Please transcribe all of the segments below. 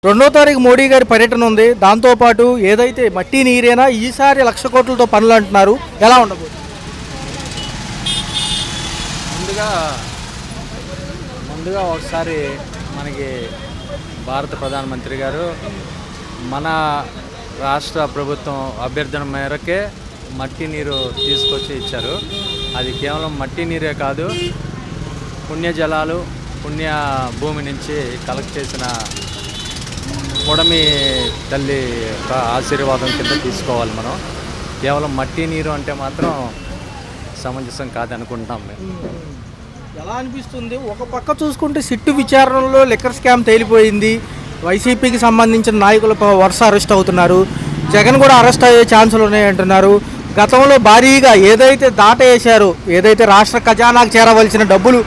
రెండో తారీఖు మోడీ గారి పర్యటన ఉంది. దాంతోపాటు ఏదైతే మట్టి నీరేనా ఈసారి 1,00,000 కోట్లతో పనులు అంటున్నారు. ఎలా ఉండబోతుంది? ముందుగా ముందుగా ఒకసారి మనకి భారత ప్రధానమంత్రి గారు మన రాష్ట్ర ప్రభుత్వం అభ్యర్థన మేరకే మట్టి నీరు తీసుకొచ్చి ఇచ్చారు. అది కేవలం మట్టి నీరే కాదు, పుణ్యజలాలు పుణ్య భూమి నుంచి కలెక్ట్ చేసిన పొడమి తల్లి యొక్క ఆశీర్వాదం కింద తీసుకోవాలి. మనం కేవలం మట్టి నీరు అంటే మాత్రం సమంజసం కాదనుకుంటున్నాం మేము. ఎలా అనిపిస్తుంది? ఒక పక్క చూసుకుంటే సిట్టు విచారణలో లిక్కర్ స్కామ్ తేలిపోయింది. వైసీపీకి సంబంధించిన నాయకులు వరుస అరెస్ట్ అవుతున్నారు. జగన్ కూడా అరెస్ట్ అయ్యే ఛాన్సులు ఉన్నాయంటున్నారు. గతంలో భారీగా ఏదైతే దాట వేశారో, ఏదైతే రాష్ట్ర ఖజానాకు చేరవలసిన డబ్బులు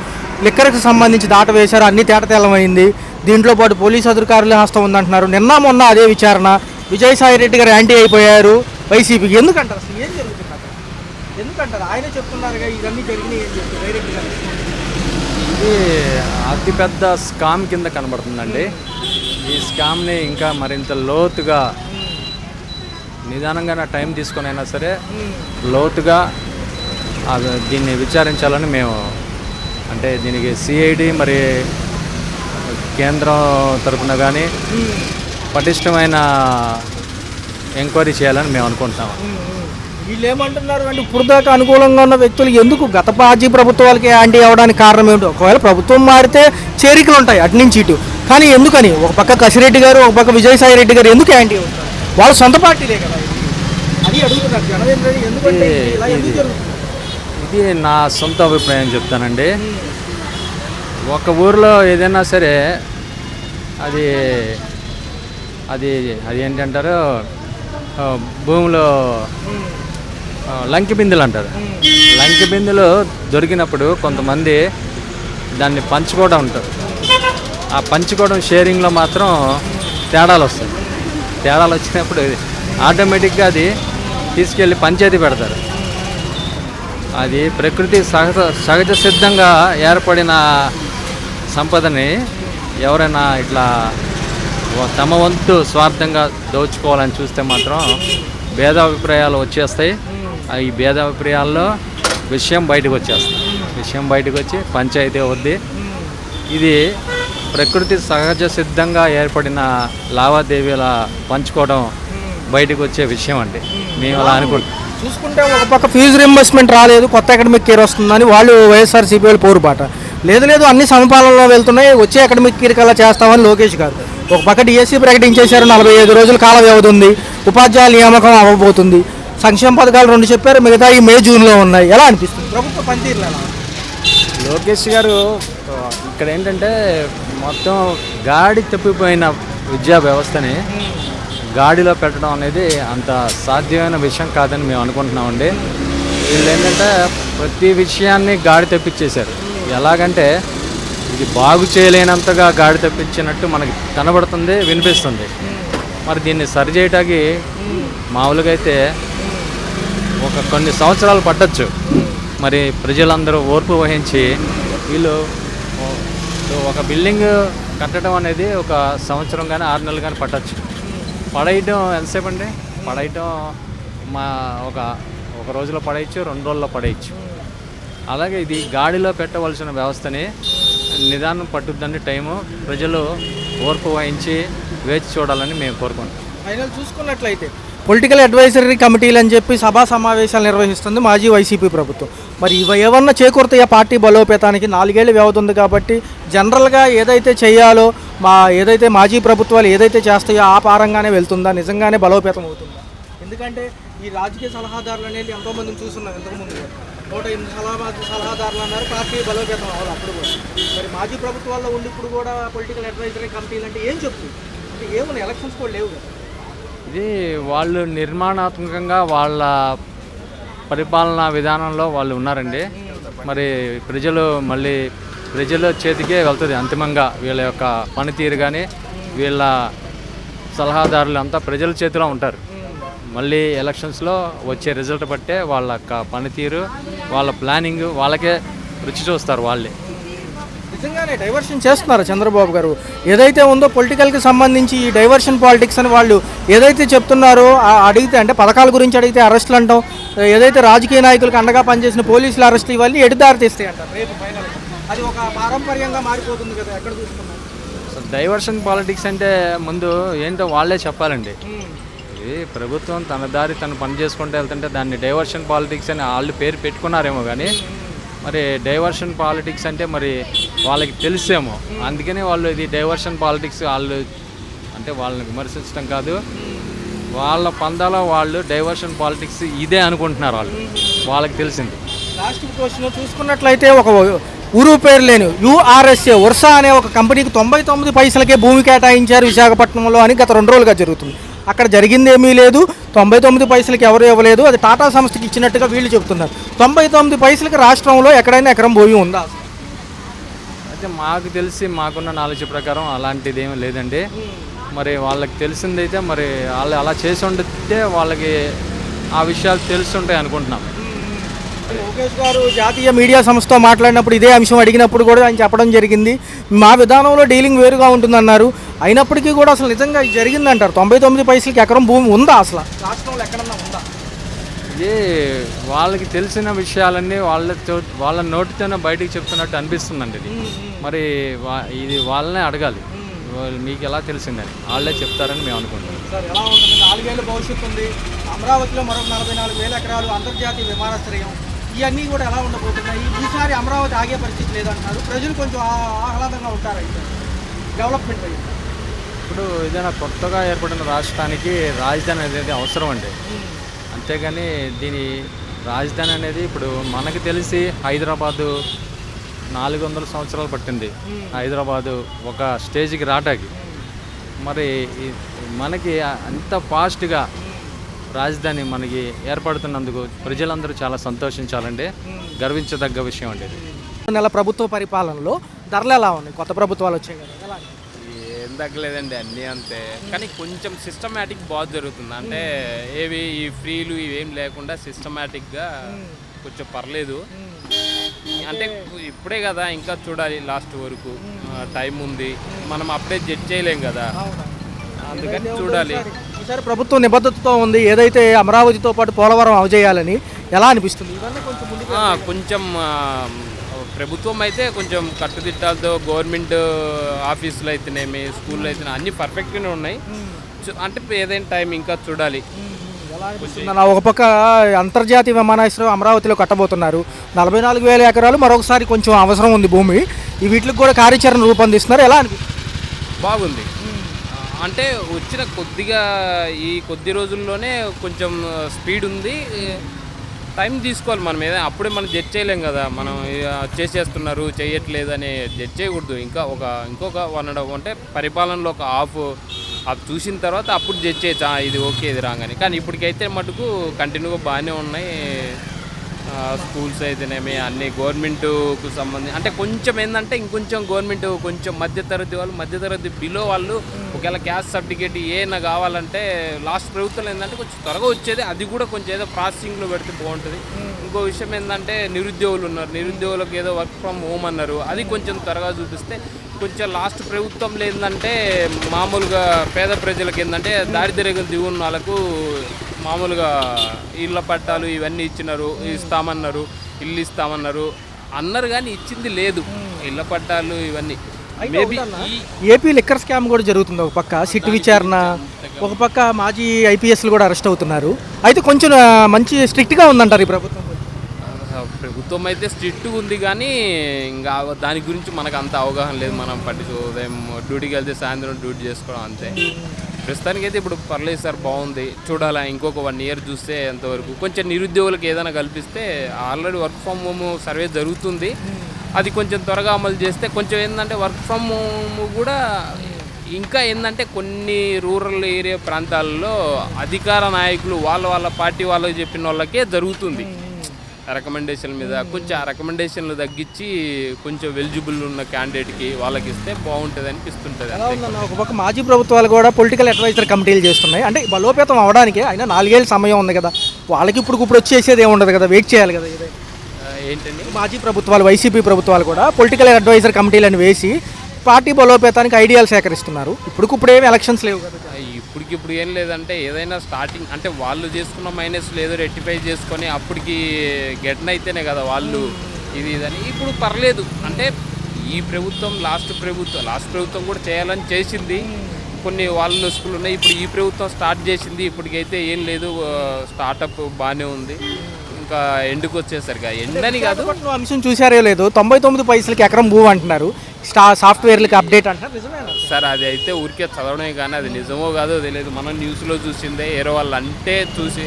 లిక్కర్కి సంబంధించి దాట వేశారో అన్ని తేటతెల్లమైంది. దీంట్లో పాటు పోలీసు అధికారులే హస్తం ఉందంటున్నారు. నిన్న మొన్న అదే విచారణ. విజయసాయి రెడ్డి గారు యాంటీ అయిపోయారు వైసీపీకి. ఎందుకంటారు? అసలు ఏం జరుగుతుంది అక్కడ? ఎందుకంటారు? ఆయనే చెప్తున్నారుగా ఇవన్నీ జరిగినాయి ఏం చెప్తారు డైరెక్ట్గా? ఇది అతిపెద్ద స్కామ్ కింద కనబడుతుందండి. ఈ స్కామ్ని ఇంకా మరింత లోతుగా నిదానంగా నా టైం తీసుకొని అయినా సరే లోతుగా దీన్ని విచారించాలని మేము, అంటే దీనికి సిఐడి మరి కేంద్రం తరఫున కానీ పటిష్టమైన ఎంక్వైరీ చేయాలని మేము అనుకుంటున్నాము. వీళ్ళు ఏమంటున్నారు అంటే ఇప్పుడు దాకా అనుకూలంగా ఉన్న వ్యక్తులు ఎందుకు గత మాజీ ప్రభుత్వాలకి యాంటీ అవ్వడానికి కారణం ఏమిటో? ఒకవేళ ప్రభుత్వం మారితే చేరికలు ఉంటాయి అటు నుంచి ఇటు, కానీ ఎందుకని ఒక పక్క కసిరెడ్డి గారు ఒక పక్క విజయసాయి రెడ్డి గారు ఎందుకు యాంటీ అవుతారు? వాళ్ళు సొంత పార్టీలే కదా. అది అడుగుతున్నారు జనం. ఎందుకంటే ఇది నా సొంత అభిప్రాయం చెప్తానండి. ఒక ఊరిలో ఏదైనా సరే అది అది అది ఏంటంటారు, భూమిలో లంకి బిందెలు అంటారు. లంకి బిందెలు దొరికినప్పుడు కొంతమంది దాన్ని పంచుకోవడం ఉంటారు. ఆ పంచుకోవడం షేరింగ్లో మాత్రం తేడాలు వస్తాయి. తేడాలు వచ్చినప్పుడు ఆటోమేటిక్గా అది తీసుకెళ్ళి పంచాయతీ పెడతారు. అది ప్రకృతి సహజ సిద్ధంగా ఏర్పడిన సంపదని ఎవరైనా ఇట్లా తమ వంతు స్వార్థంగా దోచుకోవాలని చూస్తే మాత్రం భేదాభిప్రాయాలు వచ్చేస్తాయి. ఈ భేదాభిప్రాయాల్లో విషయం బయటకు వచ్చేస్తుంది. విషయం బయటకు వచ్చి పంచాయతీ అవుద్ది. ఇది ప్రకృతి సహజ సిద్ధంగా ఏర్పడిన లావాదేవీల పంచుకోవడం బయటకు వచ్చే విషయం అండి. మేము అలా అనుకుంటాం. చూసుకుంటే ఒక పక్క ఫీజు రింబర్స్మెంట్ రాలేదు, కొత్త అకాడమిక్ ఇయర్ వస్తుందని వాళ్ళు వైఎస్ఆర్సీపీ వాళ్ళు పోరుబాట. లేదు అన్ని సమపాలనలో వెళ్తున్నాయి, వచ్చే అకాడమిక్ ఇయర్ కల్లా చేస్తామని లోకేష్ గారు. ఒక పక్క డిఎస్సీ ప్రకటించేశారు, 45 రోజుల కాల వ్యవధి ఉంది, ఉపాధ్యాయుల నియామకం అవ్వబోతుంది, సంక్షేమ పథకాలు 2 చెప్పారు, మిగతా ఈ మే జూన్లో ఉన్నాయి. ఎలా అనిపిస్తుంది ప్రభుత్వ పనితీరులో? లోకేష్ గారు ఇక్కడ ఏంటంటే మొత్తం గాడి తప్పిపోయిన విద్యా వ్యవస్థని గాడిలో పెట్టడం అనేది అంత సాధ్యమైన విషయం కాదని మేము అనుకుంటున్నామండి. వీళ్ళు ఏంటంటే ప్రతి విషయాన్ని గాడి తెప్పించేశారు. ఎలాగంటే ఇది బాగు చేయలేనంతగా గాడి తెప్పించినట్టు మనకి కనబడుతుంది, వినిపిస్తుంది. మరి దీన్ని సరిచేయటానికి మామూలుగా అయితే కొన్ని సంవత్సరాలు పట్టచ్చు. మరి ప్రజలందరూ ఓర్పు వహించి వీళ్ళు ఒక బిల్డింగ్ కట్టడం అనేది 1 సంవత్సరం కానీ 6 నెలలు కానీ పట్టచ్చు. పడేయటం ఎంతసేపు అండి? పడేయటం ఒక రోజులో పడేయచ్చు, 2 రోజుల్లో పడేయచ్చు. అలాగే ఇది గాడిలో పెట్టవలసిన వ్యవస్థని నిదానం పట్టుద్దని టైము ప్రజలు ఓర్పు వహించి వేచి చూడాలని మేము కోరుకుంటాం. ఫైనల్ చూసుకున్నట్లయితే పొలిటికల్ అడ్వైజరీ కమిటీలు అని చెప్పి సభా సమావేశాలు నిర్వహిస్తుంది మాజీ వైసీపీ ప్రభుత్వం. మరి ఇవి ఏమన్నా చేకూరుతాయా పార్టీ బలోపేతానికి? 4 ఏళ్ళ వ్యవధి ఉంది కాబట్టి జనరల్గా ఏదైతే చేయాలో ఏదైతే మాజీ ప్రభుత్వాలు ఏదైతే చేస్తాయో ఆ పారంగానే వెళ్తుందా? నిజంగానే బలోపేతం అవుతుందా? ఎందుకంటే ఈ రాజకీయ సలహాదారులు అనేది ఎంతోమందిని చూస్తున్నాం. ఇంతకుముందు 108 సలహాదారులు అన్నారు, పార్టీ బలోపేతం అవ్వాలి అప్పుడు కూడా. మరి మాజీ ప్రభుత్వాల్లో ఉండి ఇప్పుడు కూడా పొలిటికల్ అడ్వైజరీ కమిటీలు అంటే ఏం చెప్తుంది? అంటే ఏమున్నాయి? ఎలక్షన్స్ కూడా లేవు కదా. ఇది వాళ్ళు నిర్మాణాత్మకంగా వాళ్ళ పరిపాలనా విధానంలో వాళ్ళు ఉన్నారండి. మరి ప్రజల చేతికే వెళ్తుంది అంతిమంగా. వీళ్ళ యొక్క పనితీరు కానీ వీళ్ళ సలహాదారులు అంతా ప్రజల చేతిలో ఉంటారు. మళ్ళీ ఎలక్షన్స్లో వచ్చే రిజల్ట్ బట్టే వాళ్ళ పనితీరు, వాళ్ళ ప్లానింగ్ వాళ్ళకే రుచి చూస్తారు వాళ్ళే. నిజంగానే డైవర్షన్ చేస్తున్నారు చంద్రబాబు గారు. ఏదైతే ఉందో పొలిటికల్కి సంబంధించి ఈ డైవర్షన్ పాలిటిక్స్ అని వాళ్ళు ఏదైతే చెప్తున్నారో అడిగితే అంటే పథకాల గురించి అడిగితే అరెస్టులు అంటాం, ఏదైతే రాజకీయ నాయకులకు అండగా పనిచేసిన పోలీసుల అరెస్టులు ఇవన్నీ ఎడిదారి తీస్తాయి అంటారు రేపు ఫైనల్. అది ఒక పారంపర్యంగా మారిపోతుంది కదా ఎక్కడ చూసుకున్నాం. సో డైవర్షన్ పాలిటిక్స్ అంటే ముందు ఏంటో వాళ్ళే చెప్పాలండి. ఇది ప్రభుత్వం తన దారి తను పని చేసుకుంటూ వెళ్తుంటే దాన్ని డైవర్షన్ పాలిటిక్స్ అని వాళ్ళు పేరు పెట్టుకున్నారేమో కానీ మరి డైవర్షన్ పాలిటిక్స్ అంటే మరి వాళ్ళకి తెలిసేమో, అందుకనే వాళ్ళు ఇది డైవర్షన్ పాలిటిక్స్ వాళ్ళు అంటే వాళ్ళని విమర్శించడం కాదు, వాళ్ళ పందాలో వాళ్ళు డైవర్షన్ పాలిటిక్స్ ఇదే అనుకుంటున్నారు వాళ్ళకి తెలిసింది. లాస్ట్ క్వశ్చన్ చూసుకున్నట్లయితే ఒక ఊరు పేరు లేని యూఆర్ఎస్ఏ వర్షా అనే ఒక కంపెనీకి 99 పైసలకే భూమి కేటాయించారు విశాఖపట్నంలో అని గత 2 రోజులుగా జరుగుతుంది. అక్కడ జరిగింది ఏమీ లేదు, 99 పైసలకి ఎవరు ఇవ్వలేదు, అది టాటా సంస్థకి ఇచ్చినట్టుగా వీళ్ళు చెబుతున్నారు. 99 పైసలకి రాష్ట్రంలో ఎక్కడైనా ఎకరం భూమి ఉందా? అయితే మాకు తెలిసి మాకున్న నాలెడ్జ్ ప్రకారం అలాంటిది ఏమీ లేదండి. మరి వాళ్ళకి తెలిసిందైతే మరి వాళ్ళు అలా చేసి ఉంటే వాళ్ళకి ఆ విషయాలు తెలుసుంటాయి అనుకుంటున్నాం. లోకేష్ గారు జాతీయ మీడియా సంస్థతో మాట్లాడినప్పుడు ఇదే అంశం అడిగినప్పుడు కూడా ఆయన చెప్పడం జరిగింది, మా విధానంలో డీలింగ్ వేరుగా ఉంటుందన్నారు. అయినప్పటికీ కూడా అసలు నిజంగా ఇది జరిగిందంటారు. 99 పైసలకి ఎకరం భూమి ఉందా అసలు రాష్ట్రంలో ఎక్కడన్నా ఉందా? ఇది వాళ్ళకి తెలిసిన విషయాలన్నీ వాళ్ళ నోటితోనే బయటికి చెప్తున్నట్టు అనిపిస్తుందండి. ఇది మరి ఇది వాళ్ళనే అడగాలి, మీకు ఎలా తెలిసిందని వాళ్ళే చెప్తారని మేము అనుకుంటున్నాం. సార్ ఎలా ఉంటుంది? 4 ఏళ్ళ భవిష్యత్తు ఉంది, అమరావతిలో మరొక 44,000 ఎకరాలు, అంతర్జాతీయ విమానాశ్రయం, ఇవన్నీ కూడా ఎలా ఉండబోతున్నాయి? ఈసారి అమరావతి ఆగే పరిస్థితి లేదంటున్నారు. ప్రజలు కొంచెం ఆహ్లాదంగా ఉంటారు అయితే డెవలప్మెంట్ అయ్యి. ఇప్పుడు ఏదైనా కొత్తగా ఏర్పడిన రాష్ట్రానికి రాజధాని అనేది అవసరం అండి. అంతేగాని దీని రాజధాని అనేది ఇప్పుడు మనకు తెలిసి హైదరాబాదు 400 సంవత్సరాలు పట్టింది హైదరాబాదు ఒక స్టేజ్కి రావడానికి. మరి మనకి అంత ఫాస్ట్గా రాజధాని మనకి ఏర్పడుతున్నందుకు ప్రజలందరూ చాలా సంతోషించాలండి, గర్వించదగ్గ విషయం అండి. నెల ప్రభుత్వ పరిపాలనలో ధరలు ఎలా ఉన్నాయి? కొత్త ప్రభుత్వాలు వచ్చాయి కదా, ఎలా? ఏం తగ్గలేదండి, అన్నీ అంతే. కానీ కొంచెం సిస్టమేటిక్ బాగా జరుగుతుంది. అంటే ఏవి ఈ ఫ్రీలు ఇవేం లేకుండా సిస్టమేటిక్గా కొంచెం పర్లేదు. అంటే ఇప్పుడే కదా, ఇంకా చూడాలి లాస్ట్ వరకు టైం ఉంది, మనం అప్పుడే జడ్జ్ చేయలేం కదా, అందుకని చూడాలి. ఈసారి ప్రభుత్వం నిబద్ధతతో ఉంది, ఏదైతే అమరావతితో పాటు పోలవరం అవజేయాలని. ఎలా అనిపిస్తుంది? కొంచెం ప్రభుత్వం అయితే కొంచెం కట్టుదిట్టాలతో గవర్నమెంట్ ఆఫీసులు అయితేనేమి స్కూల్లో అయితేనే అన్నీ పర్ఫెక్ట్గానే ఉన్నాయి. అంటే ఏదైనా టైం ఇంకా చూడాలి. ఒక పక్క అంతర్జాతీయ విమానాశ్రయం అమరావతిలో కట్టబోతున్నారు, 44,000 ఎకరాలు మరొకసారి కొంచెం అవసరం ఉంది భూమి, ఈ వీటికి కూడా కార్యాచరణ రూపొందిస్తున్నారు. ఎలా అనిపిస్తుంది? బాగుంది. అంటే వచ్చిన ఈ కొద్ది రోజుల్లోనే కొంచెం స్పీడ్ ఉంది. టైం తీసుకోవాలి మనం, ఏదైనా అప్పుడే మనం జడ్జ్ చేయలేం కదా. మనం చేసేస్తున్నారు చేయట్లేదు అని జడ్జ్ చేయకూడదు. ఇంకొక 1.5 అంటే పరిపాలనలో ఒక హాఫ్ చూసిన తర్వాత అప్పుడు జడ్జ్ చేయొచ్చు, ఇది ఓకే ఇది రాంగ్ అని. కానీ ఇప్పటికైతే మటుకు కంటిన్యూగా బాగానే ఉన్నాయి. స్కూల్స్ అయితేనేమి అన్నీ గవర్నమెంట్కు సంబంధించి. అంటే కొంచెం ఏంటంటే ఇంకొంచెం గవర్నమెంట్ కొంచెం మధ్యతరగతి బిలో వాళ్ళు ఒకవేళ క్యాస్ట్ సర్టిఫికేట్ ఏమైనా కావాలంటే లాస్ట్ ప్రభుత్వం ఏంటంటే కొంచెం త్వరగా వచ్చేది, అది కూడా కొంచెం ఏదో ప్రాసెసింగ్లో పెడితే బాగుంటుంది. ఇంకో విషయం ఏంటంటే నిరుద్యోగులు ఉన్నారు, నిరుద్యోగులకు ఏదో వర్క్ ఫ్రమ్ హోమ్ అన్నారు, అది కొంచెం త్వరగా చూపిస్తే కొంచెం లాస్ట్ ప్రభుత్వంలో ఏంటంటే మామూలుగా పేద ప్రజలకు ఏంటంటే దారిద్ర్య దిగున్న వాళ్ళకు మామూలుగా ఇళ్ళ పట్టాలు ఇవన్నీ ఇస్తామన్నారు, ఇల్లు ఇస్తామన్నారు కానీ ఇచ్చింది లేదు. ఇళ్ళ పట్టాలు ఇవన్నీ మేబీ ఏపీ లిక్కర్ స్కామ్ కూడా జరుగుతుంది. ఒక పక్క సిట్ విచారణ, ఒక పక్క మాజీ ఐపీఎస్లు కూడా అరెస్ట్ అవుతున్నారు. అయితే కొంచెం మంచి స్ట్రిక్ట్గా ఉందంటారు ఈ ప్రభుత్వం. ప్రభుత్వం అయితే స్ట్రిక్ట్గా ఉంది కానీ ఇంకా దాని గురించి మనకు అంత అవగాహన లేదు. మనం ఉదయం డ్యూటీకి వెళ్తే సాయంత్రం డ్యూటీ చేసుకోవడం అంతే. ప్రస్తుతానికి అయితే ఇప్పుడు పర్లేదు సార్, బాగుంది. చూడాలా ఇంకొక 1 ఇయర్ చూస్తే ఎంతవరకు కొంచెం నిరుద్యోగులకు ఏదైనా కల్పిస్తే. Already work from home survey జరుగుతుంది, అది కొంచెం త్వరగా అమలు చేస్తే కొంచెం ఏంటంటే వర్క్ ఫ్రమ్ హోమ్ కూడా ఇంకా ఏంటంటే కొన్ని రూరల్ ఏరియా ప్రాంతాల్లో అధికార నాయకులు వాళ్ళ పార్టీ వాళ్ళకి చెప్పిన వాళ్ళకే జరుగుతుంది రికమెండేషన్ మీద. కొంచెం ఆ రికమెండేషన్లు తగ్గించి కొంచెం ఎలిజిబుల్ ఉన్న క్యాండిడేట్కి వాళ్ళకి ఇస్తే బాగుంటుంది అనిపిస్తుంటుంది. ఒక పక్క మాజీ ప్రభుత్వాలు కూడా పొలిటికల్ అడ్వైజర్ కమిటీలు చేస్తున్నాయి, అంటే బలోపేతం అవడానికి. అయినా 4 ఏళ్ళ సమయం ఉంది కదా, వాళ్ళకి ఇప్పుడు వచ్చేసేది ఏమి ఉండదు కదా, వెయిట్ చేయాలి కదా. ఏంటండి? మాజీ ప్రభుత్వాలు, వైసీపీ ప్రభుత్వాలు కూడా పొలిటికల్ అడ్వైజర్ కమిటీలను వేసి పార్టీ బలోపేతానికి ఐడియాలు సేకరిస్తున్నారు. ఇప్పుడు ఏమి ఎలక్షన్స్ లేవు కదా. ఇప్పటికిప్పుడు ఏం లేదంటే ఏదైనా స్టార్టింగ్ అంటే వాళ్ళు చేసుకున్న మైనస్ లేదో రెక్టిఫై చేసుకొని అప్పటికి గెటన్ అయితేనే కదా వాళ్ళు ఇదని. ఇప్పుడు పర్లేదు అంటే ఈ ప్రభుత్వం లాస్ట్ ప్రభుత్వం కూడా చేయాలని చేసింది. కొన్ని వాళ్ళు స్కూల్ ఉన్నాయి. ఇప్పుడు ఈ ప్రభుత్వం స్టార్ట్ చేసింది. ఇప్పటికైతే ఏం లేదు, స్టార్టప్ బాగానే ఉంది. ఇంకా ఎండుకు వచ్చేసరికి ఎండని కాదు. అంశం చూసారో లేదు, 99 పైసలకి ఎకరం భూమి అంటున్నారు. సాఫ్ట్వేర్లకి అప్డేట్ అంటారు, నిజమేనా సార్? అది అయితే ఊరికే చదవడమే కానీ అది నిజమో కాదో తెలియదు. మనం న్యూస్లో చూసిందే, ఏరో వాళ్ళు అంటే చూసి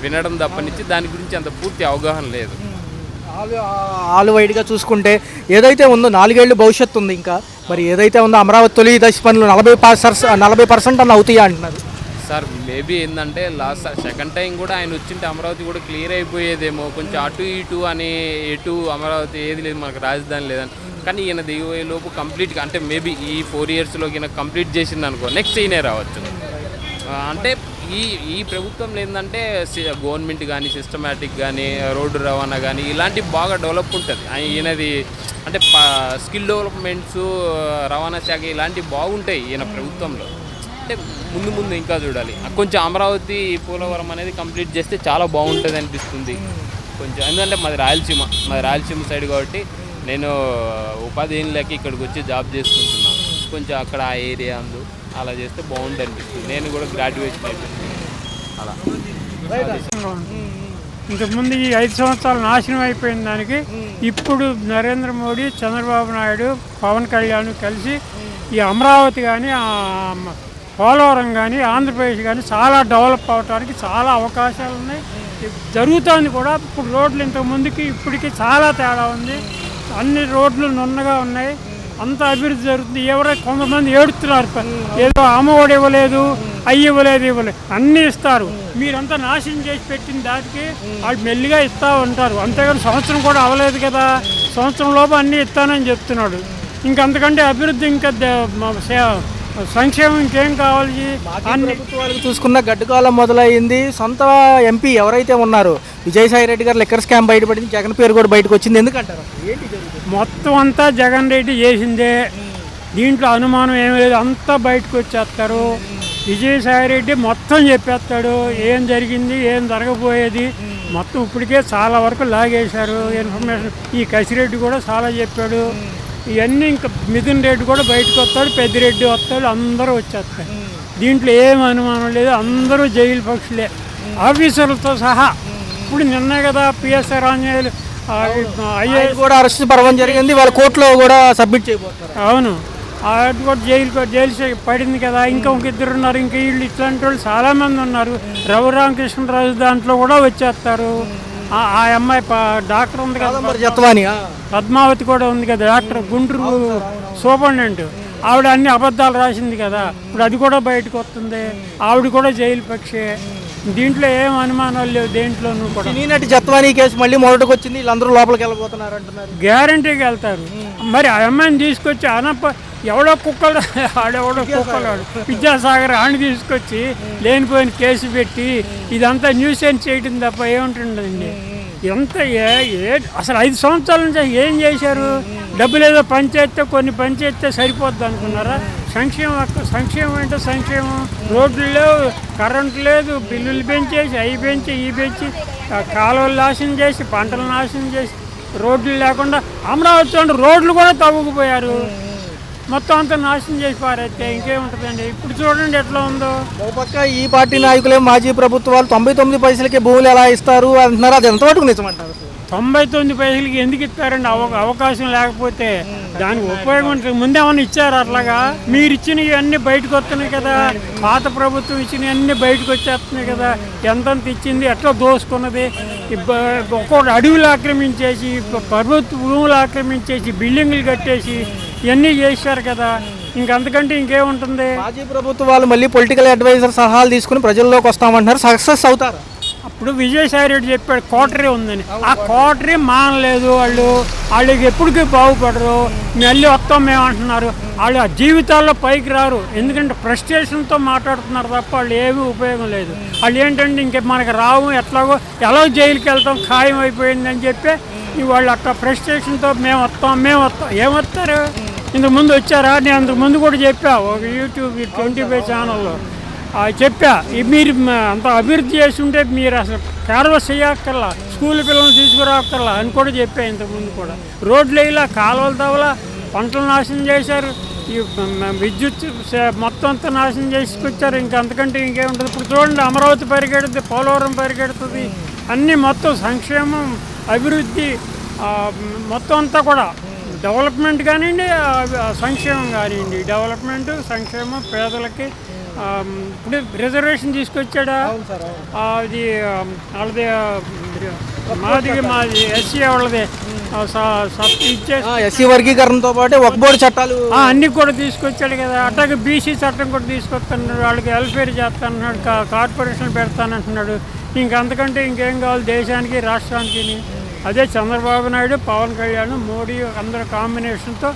వినడం తప్పనిచ్చి దాని గురించి అంత పూర్తి అవగాహన లేదు. ఆల్ వైడ్గా చూసుకుంటే ఏదైతే ఉందో 4 ఏళ్ళు భవిష్యత్తు ఉంది. ఇంకా మరి ఏదైతే ఉందో అమరావతి తొలి దశ పనులు 40% అన్న అవుతాయా అంటున్నారు సార్. మేబీ ఏంటంటే లాస్ట్ సెకండ్ టైం కూడా ఆయన వచ్చింటే అమరావతి కూడా క్లియర్ అయిపోయేదేమో. కొంచెం అటు ఇటు అని, ఎటు అమరావతి ఏది లేదు, మనకు రాజధాని లేదని. కానీ ఈయన దిగులోపు కంప్లీట్గా అంటే మేబీ ఈ 4 yearsలో ఈయన కంప్లీట్ చేసింది అనుకో, నెక్స్ట్ ఈయనే రావచ్చు. అంటే ఈ ప్రభుత్వంలో ఏంటంటే గవర్నమెంట్ కానీ, సిస్టమేటిక్ కానీ, రోడ్డు రవాణా కానీ ఇలాంటివి బాగా డెవలప్ ఉంటుంది. ఈయనది అంటే స్కిల్ డెవలప్మెంట్స్, రవాణా శాఖ ఇలాంటివి బాగుంటాయి ఈయన ప్రభుత్వంలో. అంటే ముందు ఇంకా చూడాలి. కొంచెం అమరావతి, పోలవరం అనేది కంప్లీట్ చేస్తే చాలా బాగుంటుంది అనిపిస్తుంది కొంచెం. ఎందుకంటే మాది రాయలసీమ సైడ్ కాబట్టి నేను ఉపాధి ఏం లేక ఇక్కడికి వచ్చి జాబ్ చేసుకుంటున్నాను. కొంచెం అక్కడ ఆ ఏరియా అలా చేస్తే బాగుంటుంది అనిపిస్తుంది. నేను కూడా గ్రాడ్యుయేషన్ అయిపోయింది అలా. ఇంతకుముందు ఈ 5 సంవత్సరాలు నాశనం అయిపోయిన దానికి ఇప్పుడు నరేంద్ర మోడీ, చంద్రబాబు నాయుడు, పవన్ కళ్యాణ్ కలిసి ఈ అమరావతి కానీ, పోలవరం కానీ, ఆంధ్రప్రదేశ్ కానీ చాలా డెవలప్ అవడానికి చాలా అవకాశాలు ఉన్నాయి. జరుగుతుంది కూడా. ఇప్పుడు రోడ్లు ఇంతకుముందుకి ఇప్పటికి చాలా తేడా ఉంది. అన్ని రోడ్లు నున్నగా ఉన్నాయి. అంత అభివృద్ధి జరుగుతుంది. కొంతమంది ఏడుస్తున్నారు, ఏదో అమ్మఒడి ఇవ్వలేదు, ఇవ్వలేదు అన్నీ ఇస్తారు. మీరంతా నాశనం చేసి పెట్టిన దానికి వాళ్ళు మెల్లిగా ఇస్తూ ఉంటారు. అంతేగాని సంవత్సరం కూడా అవ్వలేదు కదా, సంవత్సరం లోపు అన్నీ ఇస్తానని చెప్తున్నాడు. ఇంకంతకంటే అభివృద్ధి, ఇంకా సంక్షేమం ఇంకేం కావాలి? అన్ని ప్రభుత్వాలకు చూసుకున్న గడ్డుకాలం మొదలైంది. సొంత ఎంపీ ఎవరైతే ఉన్నారో విజయసాయి రెడ్డి గారు లిక్కర్ స్కామ్ బయటపడింది, జగన్ పేరు కూడా బయటకు వచ్చింది. ఎందుకంటారు? మొత్తం అంతా జగన్ రెడ్డి చేసిందే, దీంట్లో అనుమానం ఏమీ లేదు. అంతా బయటకు వచ్చేస్తారు. విజయసాయి రెడ్డి మొత్తం చెప్పేస్తాడు, ఏం జరిగింది, ఏం జరగబోయేది మొత్తం. ఇప్పటికే చాలా వరకు లాగేశారు ఇన్ఫర్మేషన్. ఈ కసిరెడ్డి కూడా చాలా చెప్పాడు. ఇవన్నీ ఇంకా మిథున్ రెడ్డి కూడా బయటకు వస్తాడు, పెద్దిరెడ్డి వస్తాడు, అందరూ వచ్చేస్తారు. దీంట్లో ఏం అనుమానం లేదు. అందరూ జైలు పక్షులే, ఆఫీసర్లతో సహా. ఇప్పుడు నిన్నే కదా పిఎస్ఆర్ ఆంజనేయులు ఐఏఎస్ కూడా అరెస్ట్ పర్వం జరిగింది, వాళ్ళ కోర్టులో కూడా సబ్మిట్ చేయబోతున్నారు. అవును, అది కూడా జైలు పడింది కదా. ఇంకా ఇద్దరు ఉన్నారు. ఇంకా వీళ్ళు ఇట్లాంటి వాళ్ళు చాలామంది ఉన్నారు. రఘురామకృష్ణరాజు దాంట్లో కూడా వచ్చేస్తారు. ఆ అమ్మాయి డాక్టర్ ఉంది కదా, పద్మావతి కూడా ఉంది కదా డాక్టర్, గుంటూరు సూపరింటెండెంట్. ఆవిడ అన్ని అబద్ధాలు రాసింది కదా, ఇప్పుడు అది కూడా బయటకు వస్తుంది. ఆవిడ కూడా జైలు పక్షే. దీంట్లో ఏం అనుమానాలు లేవు దేంట్లోనూ కూడా. నటి జత్వానీ కేసు మళ్ళీ మొదటికి వచ్చింది, వీళ్ళందరూ లోపలికి వెళ్ళిపోతున్నారు అంటున్నారు. గ్యారంటీకి వెళ్తారు. మరి ఆ అమ్మాయిని తీసుకొచ్చి ఎవడో కుక్కలు, ఆడెవడో కుక్కలు విద్యాసాగర్ ఆడిని తీసుకొచ్చి లేనిపోయిన కేసు పెట్టి ఇదంతా న్యూసెన్స్ చేయడం తప్ప ఏముంటుందండి? ఎంత అసలు 5 సంవత్సరాల నుంచి ఏం చేశారు? డబ్బులు ఏదో పనిచేస్తే కొన్ని పనిచేస్తే సరిపోద్ది అనుకున్నారా? సంక్షేమం అంటే సంక్షేమం. రోడ్లు లేవు, కరెంటు లేదు, బిల్లులు పెంచేసి అవి పెంచి ఈ పెంచి కాలువలు నాశనం చేసి, పంటలు నాశనం చేసి, రోడ్లు లేకుండా అమరావతి రోడ్లు కూడా తవ్వుకుపోయారు. మొత్తం అంతా నాశనం చేసి పారైతే ఇంకేముంటుందండి? ఇప్పుడు చూడండి ఎట్లా ఉందో. ఒక పక్క ఈ పార్టీ నాయకులే మాజీ ప్రభుత్వాలు 99 పైసలకి భూములు ఎలా ఇస్తారు అంటున్నారు. అది ఎంతవరకు నిజమంటారు? 99 పైసలకి ఎందుకు ఇస్తారండి? అవకాశం లేకపోతే దానికి ఉపయోగం ఉంటుంది. ముందేమన్నా ఇచ్చారు అట్లాగా? మీరు ఇచ్చినవి అన్నీ బయటకు వస్తున్నాయి కదా, పాత ప్రభుత్వం ఇచ్చినవి అన్నీ బయటకు వచ్చేస్తున్నాయి కదా. ఎంతంత ఇచ్చింది, ఎట్లా దోసుకున్నది, ఒక్కొక్క అడవులు ఆక్రమించేసి, ప్రభుత్వ భూములు ఆక్రమించేసి, బిల్డింగ్లు కట్టేసి ఇవన్నీ చేశారు కదా. ఇంకంతకంటే ఇంకేముంటుంది? మాజీ ప్రభుత్వాలు మళ్ళీ పొలిటికల్ అడ్వైజర్ సలహాలు తీసుకుని ప్రజల్లోకి వస్తామంటున్నారు. సక్సెస్ అవుతారు? అప్పుడు విజయసాయి రెడ్డి చెప్పాడు కోటరీ ఉందని. ఆ కోటరీ మానలేదు. వాళ్ళకి ఎప్పటికీ బాగుపడరు. మళ్ళీ వస్తాం మేము అంటున్నారు. వాళ్ళు ఆ జీవితాల్లో పైకి రారు. ఎందుకంటే ఫ్రస్ట్రేషన్తో మాట్లాడుతున్నారు తప్ప వాళ్ళు ఏమీ ఉపయోగం లేదు. వాళ్ళు ఏంటంటే ఇంక మనకి రావు, ఎలా జైలుకి వెళ్తాం ఖాయం అయిపోయింది అని చెప్పి వాళ్ళు అట్లా ఫ్రస్ట్రేషన్తో మేము వస్తాం ఏమొస్తారు. ఇంతకుముందు వచ్చారా? నేను అంతకుముందు కూడా చెప్పా ఒక యూట్యూబ్ 25 ఛానల్లో చెప్పా, మీరు అంత అభివృద్ధి చేసి ఉంటే మీరు అసలు కేరళస్ చేయక్కర్లా, స్కూల్ పిల్లల్ని తీసుకురాక్కర్లా అని కూడా చెప్పా ఇంతకుముందు కూడా. రోడ్లు వేయాల, కాలువలు తవ్వాల, పంటలు నాశనం చేశారు, ఈ విద్యుత్ మొత్తం అంతా నాశనం చేసుకొచ్చారు. ఇంకా అంతకంటే ఇంకేముంటుంది. ఇప్పుడు చూడండి, అమరావతి పరిగెడుతుంది, పోలవరం పరిగెడుతుంది, అన్నీ మొత్తం సంక్షేమం, అభివృద్ధి మొత్తం అంతా కూడా డెవలప్మెంట్ కానివ్వండి, సంక్షేమం కానివ్వండి. డెవలప్మెంట్, సంక్షేమం, పేదలకి ఇప్పుడు రిజర్వేషన్ తీసుకొచ్చాడా? అది వాళ్ళది మాది ఎస్సీ వాళ్ళది ఎస్సీ వర్గీకరణతో పాటు ఒక బోర్డు చట్టాలు అన్నీ కూడా తీసుకొచ్చాడు కదా. అట్లాగే బీసీ చట్టం కూడా తీసుకొస్తున్నాడు. వాళ్ళకి వెల్ఫేర్ చేస్తానన్నాడు, కార్పొరేషన్ పెడతానంటున్నాడు. ఇంకంతకంటే ఇంకేం కావాలి దేశానికి, రాష్ట్రానికి? అదే చంద్రబాబు నాయుడు, పవన్ కళ్యాణ్, మోడీ అందరి కాంబినేషన్తో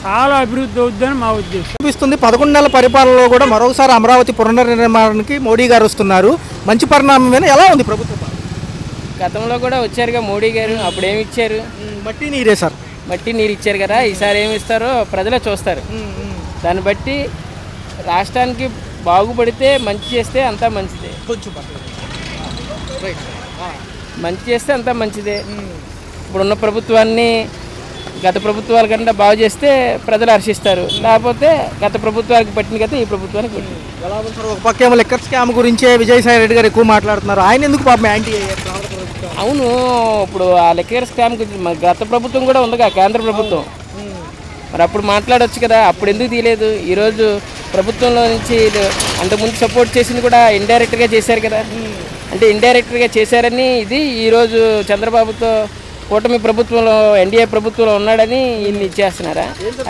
చాలా అభివృద్ధి అవుద్దని మా ఉద్దేశం. చూపిస్తుంది 11 నెలల పరిపాలనలో కూడా మరోసారి అమరావతి పునర్నిర్మాణానికి మోడీ గారు వస్తున్నారు. మంచి పరిణామం. ఎలా ఉంది ప్రభుత్వం? గతంలో కూడా వచ్చారుగా మోడీ గారు, అప్పుడు ఏమి ఇచ్చారు? మట్టి నీరే సార్, మట్టి నీరు ఇచ్చారు కదా. ఈసారి ఏమి ఇస్తారో ప్రజలే చూస్తారు. దాన్ని బట్టి రాష్ట్రానికి బాగుపడితే, మంచి చేస్తే అంతా మంచిదే. మంచి చేస్తే అంతా మంచిదే. ఇప్పుడున్న ప్రభుత్వాన్ని గత ప్రభుత్వాల కంటే బాగు చేస్తే ప్రజలు హర్షిస్తారు. లేకపోతే గత ప్రభుత్వానికి పట్టిన గత ఈ ప్రభుత్వానికి పట్టింది. ఎలా ఉంది సార్? ఒక పక్క ఏమో లిక్కర్ స్కామ్ గురించే విజయసాయి రెడ్డి గారు ఎక్కువ మాట్లాడుతున్నారు. ఆయన ఎందుకు పాపం యాంటీ అయ్యారు? అవును, ఇప్పుడు ఆ లిక్కర్ స్కామ్ గురించి గత ప్రభుత్వం కూడా ఉందిగా, కేంద్ర ప్రభుత్వం. మరి అప్పుడు మాట్లాడవచ్చు కదా, అప్పుడు ఎందుకు తీయలేదు? ఈరోజు ప్రభుత్వంలో నుంచి అంతకుముందు సపోర్ట్ చేసింది కూడా ఇండైరెక్ట్గా చేశారు కదా. అంటే ఇండైరెక్ట్గా చేశారని ఇది ఈరోజు చంద్రబాబుతో కూటమి ప్రభుత్వంలో, ఎన్డీఏ ప్రభుత్వంలో ఉన్నాడని ఇన్ని ఇచ్చేస్తున్నారా?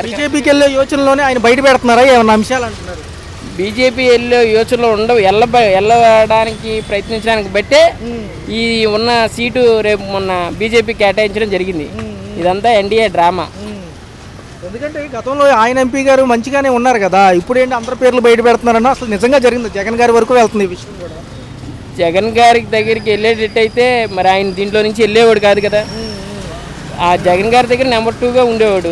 బీజేపీకి వెళ్ళే యోచనలోనే ఆయన బయట పెడుతున్నారా ఏమన్నా అంశాలు అంటున్నారు? బీజేపీ వెళ్ళే యోచనలో ఉండవు. వెళ్ళడానికి ప్రయత్నించడానికి బట్టే ఈ ఉన్న సీటు రేపు మొన్న బీజేపీ కేటాయించడం జరిగింది. ఇదంతా ఎన్డీఏ డ్రామా. ఎందుకంటే గతంలో ఆయన ఎంపీ గారు మంచిగానే ఉన్నారు కదా, ఇప్పుడు ఏంటి అందరి పేర్లు బయట పెడుతున్నారన్న అసలు నిజంగా జరిగింది? జగన్ గారి వరకు వెళ్తుంది ఈ విషయం కూడా. జగన్ గారి దగ్గరికి వెళ్ళేటట్టయితే మరి ఆయన దీంట్లో నుంచి వెళ్ళేవాడు కాదు కదా. ఆ జగన్ గారి దగ్గర నెంబర్ 2గా ఉండేవాడు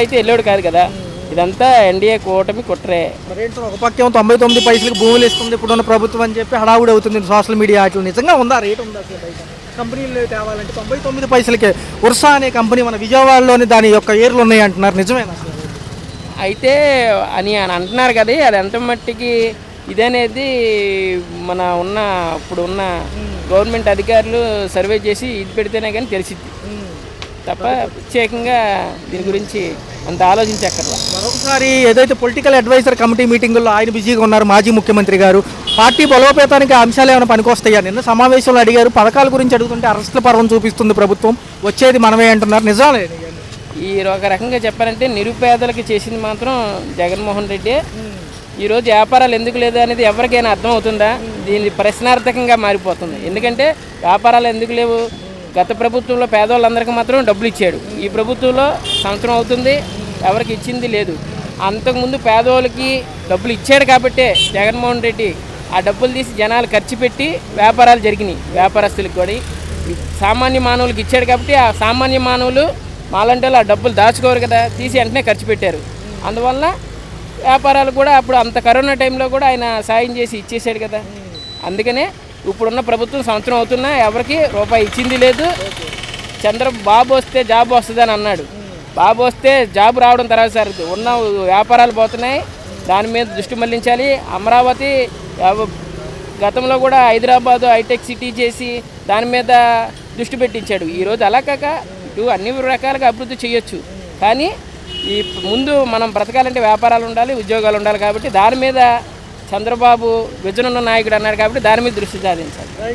అయితే వెళ్ళేవాడు కాదు కదా. ఇదంతా ఎన్డీఏ కూటమి కుట్రే. మరేంటో ఒక పక్కేమో 99 పైసలకు భూములు ఇస్తుంది ఇప్పుడున్న ప్రభుత్వం అని చెప్పి హడావుడి అవుతుంది సోషల్ మీడియా. అట్లా నిజంగా ఉందా? రేటు ఉందా అసలు? బయట కంపెనీలు తేవాలంటే 99 పైసలకే. ఉర్సా అనే కంపెనీ మన విజయవాడలోని దాని యొక్క ఏర్లు ఉన్నాయి అంటున్నారు. నిజమేనా అసలు? అయితే అని అంటున్నారు కదా. అది ఎంత మట్టికి ఇదనేది మన ఇప్పుడు ఉన్న గవర్నమెంట్ అధికారులు సర్వే చేసి ఇది పెడితేనే కానీ తెలిసిద్ది తప్ప ప్రత్యేకంగా దీని గురించి అంత ఆలోచించక్కర్లా. మరొకసారి ఏదైతే పొలిటికల్ అడ్వైజర్ కమిటీ మీటింగుల్లో ఆయన బిజీగా ఉన్నారు మాజీ ముఖ్యమంత్రి గారు, పార్టీ బలోపేతానికి అంశాలు ఏమైనా పనికొస్తాయా? నిన్న సమావేశంలో అడిగారు, పథకాల గురించి అడుగుతుంటే అరెస్టుల పర్వం చూపిస్తుంది ప్రభుత్వం, వచ్చేది మనమే అంటున్నారు. నిజాలే? ఈ ఒక రకంగా చెప్పాలంటే నిరుపేదలకు చేసింది మాత్రం జగన్మోహన్ రెడ్డి. ఈరోజు వ్యాపారాలు ఎందుకు లేదు అనేది ఎవరికైనా అర్థం అవుతుందా? దీన్ని ప్రశ్నార్థకంగా మారిపోతుంది. ఎందుకంటే వ్యాపారాలు ఎందుకు లేవు? గత ప్రభుత్వంలో పేదవాళ్ళందరికీ మాత్రం డబ్బులు ఇచ్చాడు. ఈ ప్రభుత్వంలో సంవత్సరం అవుతుంది, ఎవరికి ఇచ్చింది లేదు. అంతకుముందు పేదవాళ్ళకి డబ్బులు ఇచ్చాడు కాబట్టే జగన్మోహన్ రెడ్డి ఆ డబ్బులు తీసి జనాలు ఖర్చు పెట్టి వ్యాపారాలు జరిగినాయి. వ్యాపారస్తులకు కూడా సామాన్య మానవులకు ఇచ్చాడు కాబట్టి ఆ సామాన్య మానవులు మాలంటే ఆ డబ్బులు దాచుకోరు కదా, తీసి వెంటనే ఖర్చు పెట్టారు. అందువల్ల వ్యాపారాలు కూడా అప్పుడు అంత కరోనా టైంలో కూడా ఆయన సాయం చేసి ఇచ్చేసాడు కదా. అందుకనే ఇప్పుడున్న ప్రభుత్వం సంవత్సరం అవుతున్నా ఎవరికి రూపాయి ఇచ్చింది లేదు. చంద్రబాబు వస్తే జాబ్ వస్తుందని అన్నాడు. బాబు వస్తే జాబ్ రావడం తర్వాత సార్ ఉన్న వ్యాపారాలు పోతున్నాయి, దాని మీద దృష్టి మళ్లించాలి. అమరావతి గతంలో కూడా హైదరాబాదు హైటెక్ సిటీ చేసి దాని మీద దృష్టి పెట్టించాడు. ఈరోజు అలా కాక ఇటు అన్ని రకాలుగా అభివృద్ధి చేయొచ్చు, కానీ ఈ ముందు మనం బ్రతకాలంటే వ్యాపారాలు ఉండాలి, ఉద్యోగాలు ఉండాలి. కాబట్టి దాని మీద చంద్రబాబు విజన్ ఉన్న నాయకుడు అన్నాడు కాబట్టి దాని మీద దృష్టి సాధించాలి.